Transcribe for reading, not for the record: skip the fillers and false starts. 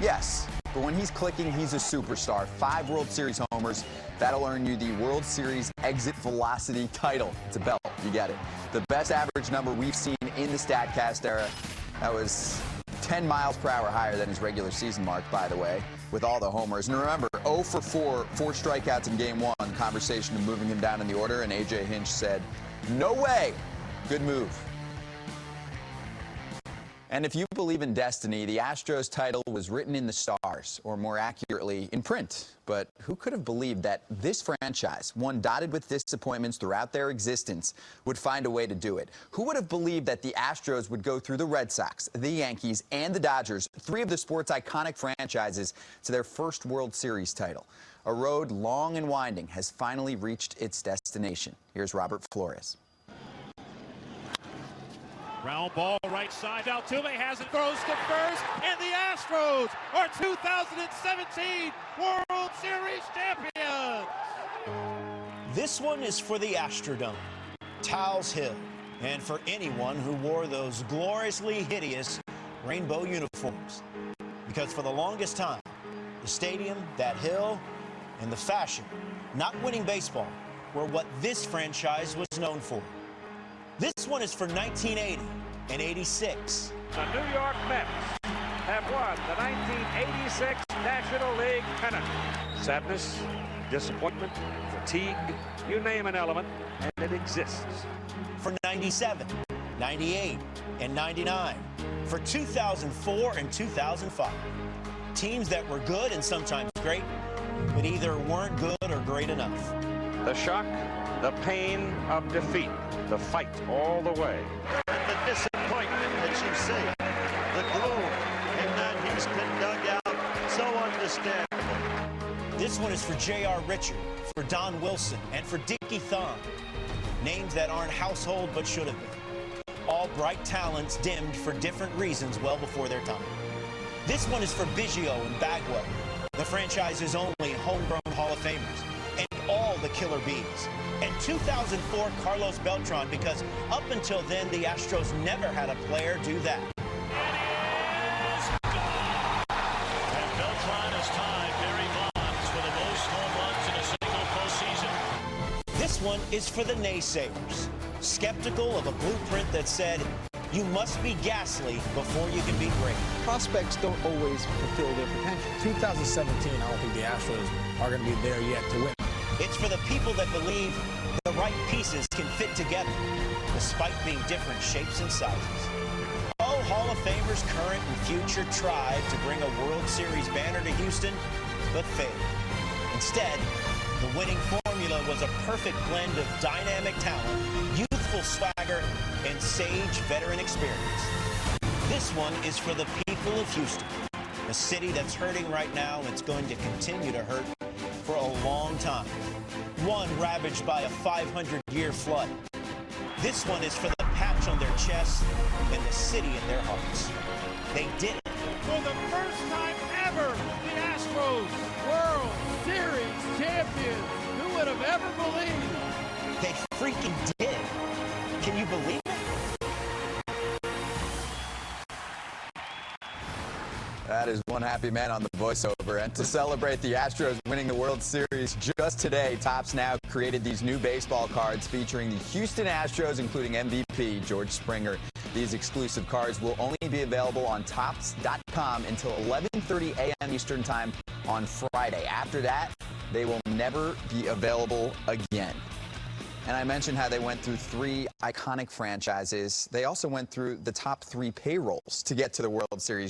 Yes, but when he's clicking, he's a superstar. 5 World Series homers. That'll earn you the World Series exit velocity title. It's a belt. You get it. The best average number we've seen in the StatCast era. That was 10 miles per hour higher than his regular season mark, by the way, with all the homers. And remember, 0 for 4 strikeouts in Game 1. Conversation of moving him down in the order, and A.J. Hinch said, "No way." Good move. And if you believe in destiny, the Astros title was written in the stars, or more accurately, in print. But who could have believed that this franchise, one dotted with disappointments throughout their existence, would find a way to do it? Who would have believed that the Astros would go through the Red Sox, the Yankees, and the Dodgers, 3 of the sport's iconic franchises, to their first World Series title? A road long and winding has finally reached its destination. Here's Robert Flores. Ground ball right side. Altuve has it, throws to first, and the Astros are 2017 World Series champions. This one is for the Astrodome, Tal's Hill, and for anyone who wore those gloriously hideous rainbow uniforms. Because for the longest time, the stadium, that hill, and the fashion, not winning baseball, were what this franchise was known for. This one is for 1980 and 86. The New York Mets have won the 1986 National League pennant. Sadness, disappointment, fatigue, you name an element, and it exists. For 97, 98, and 99. For 2004 and 2005. Teams that were good and sometimes great, but either weren't good or great enough. The shock, the pain of defeat, the fight all the way. And the disappointment that you see, the gloom in that Houston dugout, so understandable. This one is for J.R. Richard, for Don Wilson, and for Dickie Thon. Names that aren't household but should have been. All bright talents dimmed for different reasons well before their time. This one is for Biggio and Bagwell, the franchise's only homegrown Hall of Famers, and all the Killer Bees. And 2004 Carlos Beltran, because up until then, the Astros never had a player do that. And Beltran has tied Barry Bonds for the most home runs in a single postseason. This one is for the naysayers, skeptical of a blueprint that said, you must be ghastly before you can be great. Prospects don't always fulfill their potential. 2017, I don't think the Astros are going to be there yet to win. It's for the people that believe the right pieces can fit together, despite being different shapes and sizes. Oh, Hall of Famers, current and future, tried to bring a World Series banner to Houston, but failed. Instead, the winning formula was a perfect blend of dynamic talent, youthful swagger, and sage veteran experience. This one is for the people of Houston, a city that's hurting right now and it's going to continue to hurt for a long time. One ravaged by a 500-year flood. This one is for the patch on their chest and the city in their hearts. They did it. For the first time ever, the Astros World Series champions. Who would have ever believed? They freaking did. Can you believe it? That is one happy man on the voiceover. And to celebrate the Astros winning the World Series just today, Topps now created these new baseball cards featuring the Houston Astros, including MVP George Springer. These exclusive cards will only be available on Topps.com until 11:30 a.m. Eastern Time on Friday. After that, they will never be available again. And I mentioned how they went through 3 iconic franchises. They also went through the top 3 payrolls to get to the World Series